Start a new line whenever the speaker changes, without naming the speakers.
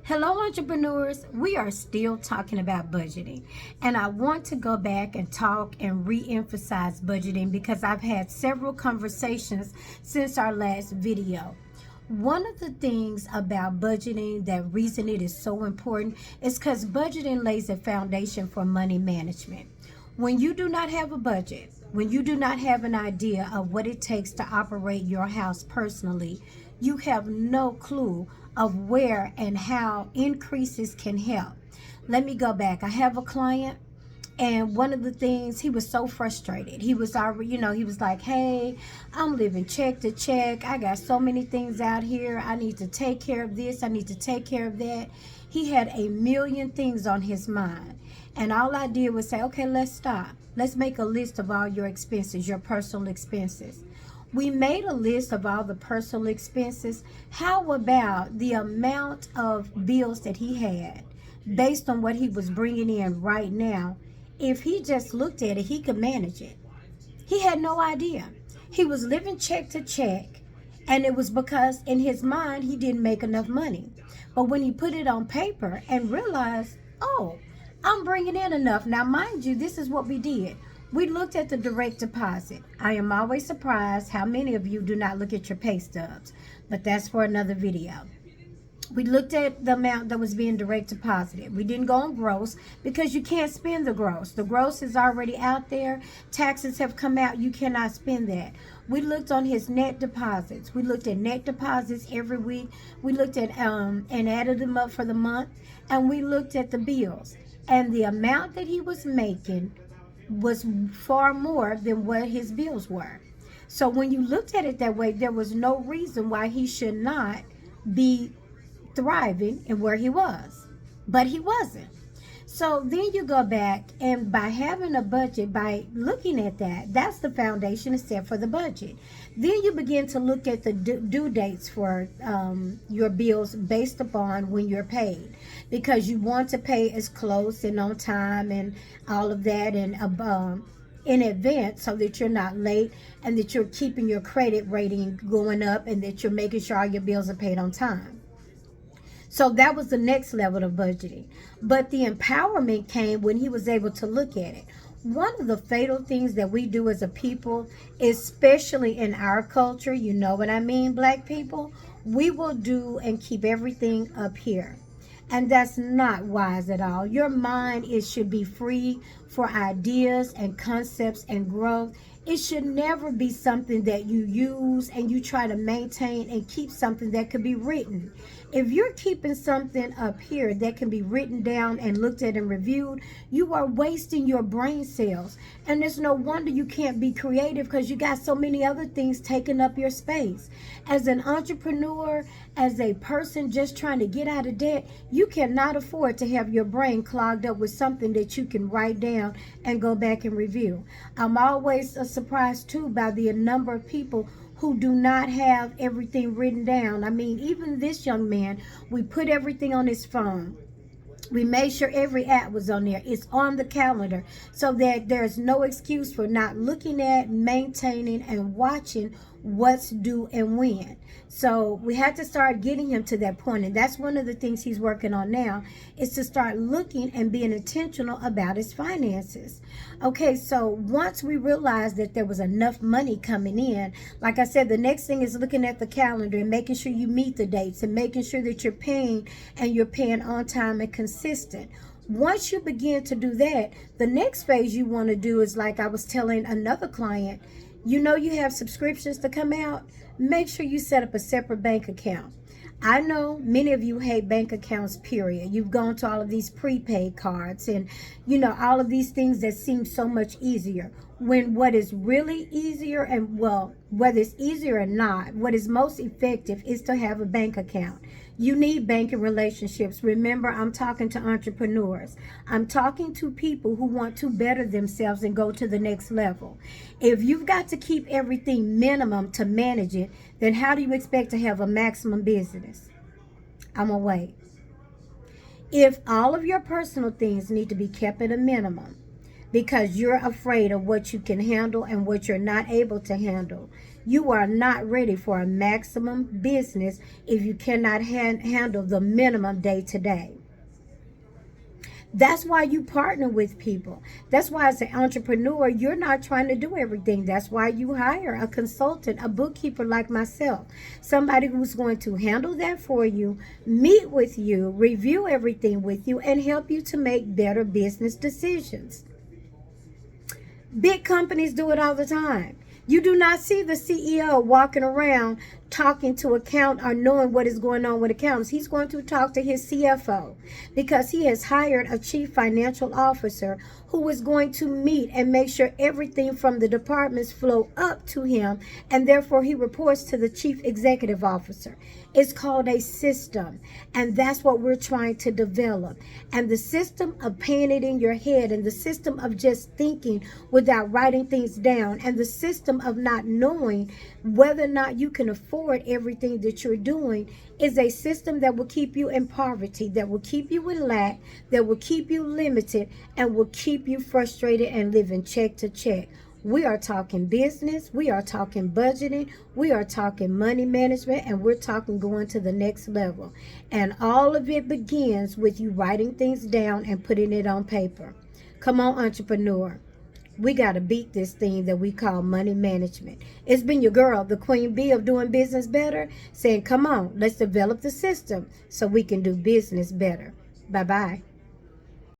Hello, entrepreneurs. We are still talking about budgeting, and I want to go back and talk and re-emphasize budgeting because I've had several conversations since our last video. One of the things about budgeting, that reason it is so important, is because budgeting lays a foundation for money management. When you do not have a budget, when you do not have an idea of what it takes to operate your house personally, you have no clue of where and how increases can help. Let me go back. I have a client, and one of the things, he was so frustrated. He was already, he was like, hey, I'm living check to check. I got so many things out here. I need to take care of this. I need to take care of that. He had a million things on his mind. And all I did was say, okay, let's stop. Let's make a list of all your expenses, your personal expenses. We made a list of all the personal expenses. How about the amount of bills that he had based on what he was bringing in right now? If he just looked at it, he could manage it. He had no idea. He was living check to check, and it was because in his mind he didn't make enough money. But when he put it on paper and realized, oh, I'm bringing in enough. Now, mind you, this is what we did. We looked at the direct deposit. I am always surprised how many of you do not look at your pay stubs, but that's for another video. We looked at the amount that was being direct deposited. We didn't go on gross because you can't spend the gross. The gross is already out there. Taxes have come out. You cannot spend that. We looked on his net deposits. We looked at net deposits every week. We looked at and added them up for the month. And we looked at the bills. And the amount that he was making was far more than what his bills were. So when you looked at it that way, there was no reason why he should not be thriving in where he was, but he wasn't. So then you go back, and by having a budget, by looking at that, that's the foundation set for the budget. Then you begin to look at the due dates for your bills based upon when you're paid, because you want to pay as close and on time and all of that, and in advance, so that you're not late and that you're keeping your credit rating going up and that you're making sure all your bills are paid on time. So that was the next level of budgeting. But the empowerment came when he was able to look at it. One of the fatal things that we do as a people, especially in our culture, you know what I mean, Black people, we will do and keep everything up here. And that's not wise at all. Your mind, it should be free for ideas and concepts and growth. It should never be something that you use and you try to maintain and keep something that could be written. If you're keeping something up here that can be written down and looked at and reviewed, you are wasting your brain cells. And there's no wonder you can't be creative, because you got so many other things taking up your space. As an entrepreneur, as a person just trying to get out of debt, you cannot afford to have your brain clogged up with something that you can write down and go back and review. I'm always surprised too by the number of people who do not have everything written down. I mean, even this young man, we put everything on his phone. We made sure every app was on there. It's on the calendar, so that there's no excuse for not looking at, maintaining, and watching what's due and when. So we had to start getting him to that point, and that's one of the things he's working on now, is to start looking and being intentional about his finances. Okay, so once we realized that there was enough money coming in, like I said, the next thing is looking at the calendar and making sure you meet the dates and making sure that you're paying, and you're paying on time and consistent. Once you begin to do that, the next phase you want to do is, like I was telling another client, you have subscriptions to come out. Make sure you set up a separate bank account. I know many of you hate bank accounts, period. You've gone to all of these prepaid cards and, all of these things that seem so much easier. When what is really easier, and well, whether it's easier or not, what is most effective is to have a bank account. You need banking relationships. Remember, I'm talking to entrepreneurs. I'm talking to people who want to better themselves and go to the next level. If you've got to keep everything minimum to manage it, then how do you expect to have a maximum business? I'm gonna wait. If all of your personal things need to be kept at a minimum because you're afraid of what you can handle and what you're not able to handle, You are not ready for a maximum business if you cannot handle the minimum day to day. That's why you partner with people. That's why, as an entrepreneur, you're not trying to do everything. That's why you hire a consultant, a bookkeeper like myself, somebody who's going to handle that for you, meet with you, review everything with you, and help you to make better business decisions. Big companies do it all the time. You do not see the CEO walking around talking to account or knowing what is going on with accounts. He's going to talk to his CFO because he has hired a chief financial officer who is going to meet and make sure everything from the departments flow up to him, and therefore he reports to the chief executive officer. It's called a system, and that's what we're trying to develop. And the system of paying it in your head, and the system of just thinking without writing things down, and the system of not knowing whether or not you can afford everything that you're doing is a system that will keep you in poverty, that will keep you in lack, that will keep you limited, and will keep you frustrated and living check to check. We are talking business, we are talking budgeting, we are talking money management, and we're talking going to the next level. And all of it begins with you writing things down and putting it on paper. Come on, entrepreneur. We got to beat this thing that we call money management. It's been your girl, the Queen Bee of doing business better, saying, come on, let's develop the system so we can do business better. Bye-bye.